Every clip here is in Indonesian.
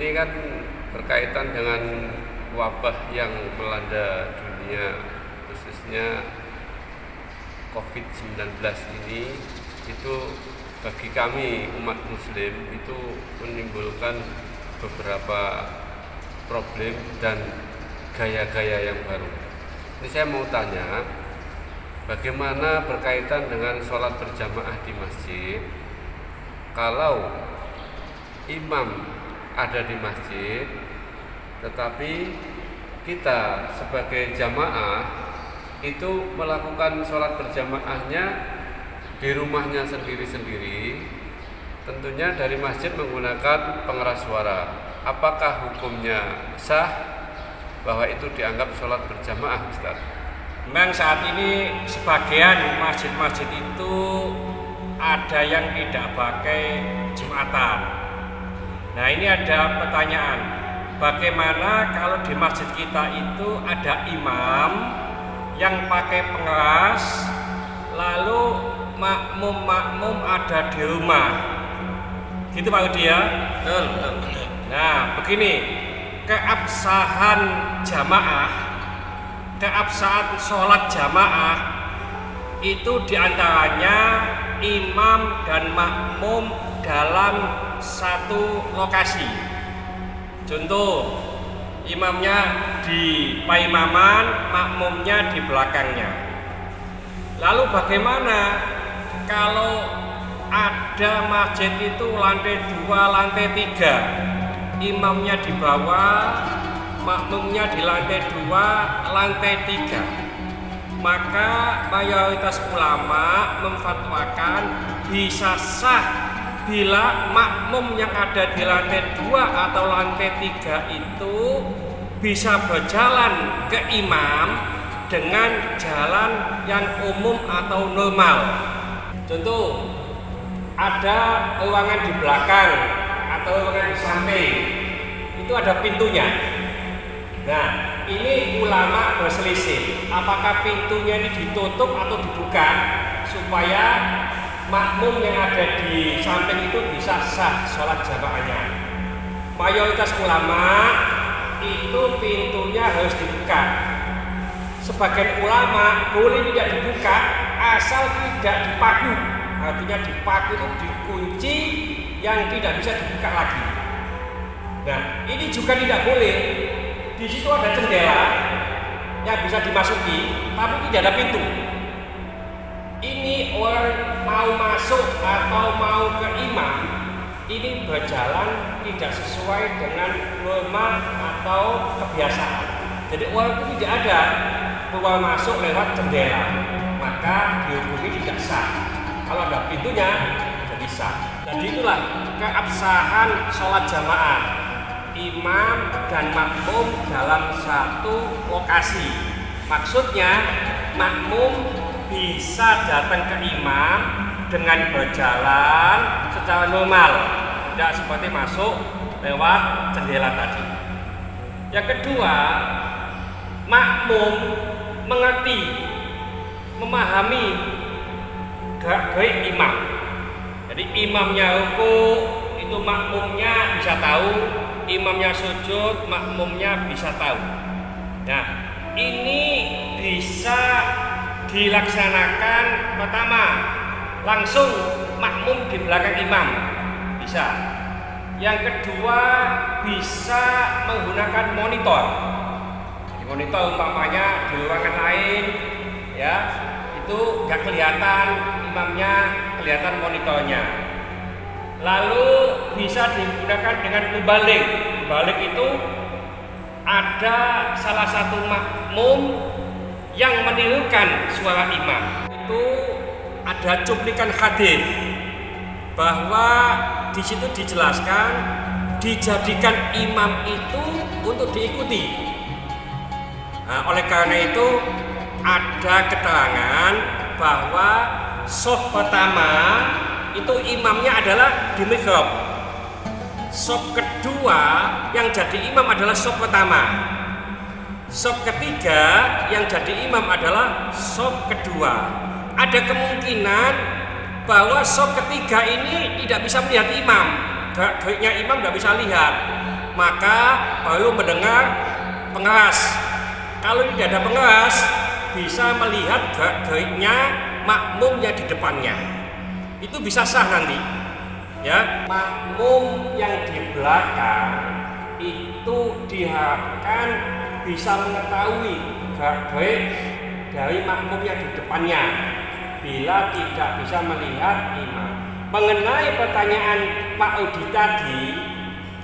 Ini kan berkaitan dengan wabah yang melanda dunia, khususnya COVID-19 ini. Itu bagi kami umat muslim itu menimbulkan beberapa problem dan gaya-gaya yang baru. Ini saya mau tanya, bagaimana berkaitan dengan sholat berjamaah di masjid? Kalau imam ada di masjid, tetapi kita sebagai jamaah itu melakukan sholat berjamaahnya di rumahnya sendiri-sendiri, tentunya dari masjid menggunakan pengeras suara. Apakah hukumnya sah bahwa itu dianggap sholat berjamaah, Ustaz? Memang saat ini sebagian masjid-masjid itu ada yang tidak pakai Jumatan. Nah, ini ada pertanyaan, bagaimana kalau di masjid kita itu ada imam yang pakai pengeras, lalu makmum ada di rumah, gitu Pak Udi ya? Betul. Nah, begini, keabsahan jamaah, keabsahan sholat jamaah itu diantaranya imam dan makmum dalam satu lokasi. Contoh, imamnya di paimaman, makmumnya di belakangnya. Lalu bagaimana kalau ada masjid itu lantai 2, lantai 3, imamnya di bawah, makmumnya di lantai 2, lantai 3? Maka mayoritas ulama memfatwakan bisa sah bila makmum yang ada di lantai 2 atau lantai 3 itu bisa berjalan ke imam dengan jalan yang umum atau normal. Contoh, ada ruangan di belakang atau ruangan di samping, itu ada pintunya. Nah, ini ulama berselisih, apakah pintunya ini ditutup atau dibuka supaya makmum yang ada di samping itu bisa sah sholat jamaahnya. Mayoritas ulama itu pintunya harus dibuka. Sebagian ulama boleh tidak dibuka asal tidak dipaku. Artinya dipaku itu dikunci yang tidak bisa dibuka lagi. Nah, ini juga tidak boleh. Di situ ada jendela yang bisa dimasuki, tapi tidak ada pintu. Ini orang mau masuk atau mau ke imam, ini berjalan tidak sesuai dengan norma atau kebiasaan. Jadi orang itu tidak ada keluar masuk lewat jendela, maka dihukumi tidak sah. Kalau ada pintunya, jadi sah. Jadi itulah keabsahan sholat jamaah, imam dan makmum dalam satu lokasi. Maksudnya makmum bisa datang ke imam dengan berjalan secara normal, tidak seperti masuk lewat jendela tadi. Yang kedua, makmum mengerti, memahami gerak-gerik imam. Jadi imamnya ruku, itu makmumnya bisa tahu, imamnya sujud, makmumnya bisa tahu. Nah, ini bisa dilaksanakan pertama langsung makmum di belakang imam, bisa. Yang kedua, bisa menggunakan monitor. Di monitor umpamanya di ruangan lain, ya, itu nggak kelihatan imamnya, kelihatan monitornya. Lalu bisa digunakan dengan mubalik. Mubalik itu ada salah satu makmum yang menirukan suara imam. Itu ada cuplikan hadis bahwa di situ dijelaskan dijadikan imam itu untuk diikuti. Nah, oleh karena itu ada keterangan bahwa shaf pertama itu imamnya adalah di mihrab. Shaf kedua yang jadi imam adalah shaf pertama. Shaf ketiga yang jadi imam adalah shaf kedua. Ada kemungkinan bahwa shaf ketiga ini tidak bisa melihat imam, gerak-geriknya imam tidak bisa lihat. maka baru mendengar pengeras. Kalau tidak ada pengeras, bisa melihat gerak-geriknya makmum yang di depannya. Itu bisa sah nanti. Ya, makmum yang di belakang itu diharapkan bisa mengetahui gerak-gerik dari makmum yang di depannya bila tidak bisa melihat imam. Mengenai pertanyaan Pak Udi tadi,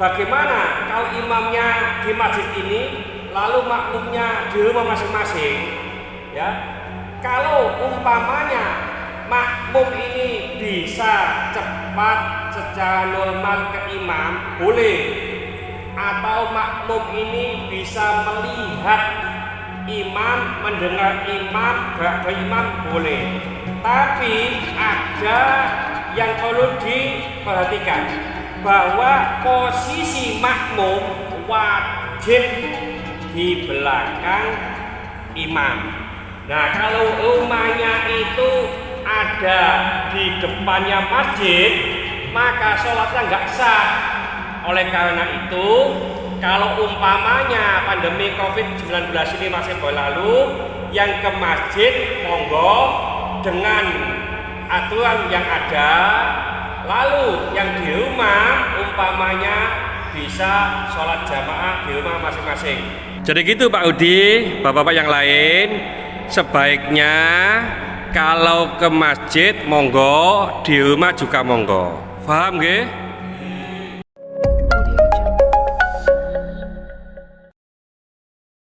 bagaimana kalau imamnya di masjid ini lalu makmumnya di rumah masing-masing? Ya, kalau umpamanya makmum ini bisa cepat secara normal ke imam, boleh. Atau makmum ini bisa melihat imam, mendengar imam, gerak imam, boleh. Tapi ada yang perlu diperhatikan, bahwa posisi makmum wajib di belakang imam. Nah, kalau rumahnya itu ada di depannya masjid, maka sholatnya nggak sah. Oleh karena itu, kalau umpamanya pandemi COVID-19 ini masih berlalu, yang ke masjid monggo dengan aturan yang ada, lalu yang di rumah umpamanya bisa sholat jamaah di rumah masing-masing. Jadi gitu Pak Udi, Bapak-bapak yang lain, sebaiknya kalau ke masjid monggo, di rumah juga monggo. Paham nggih?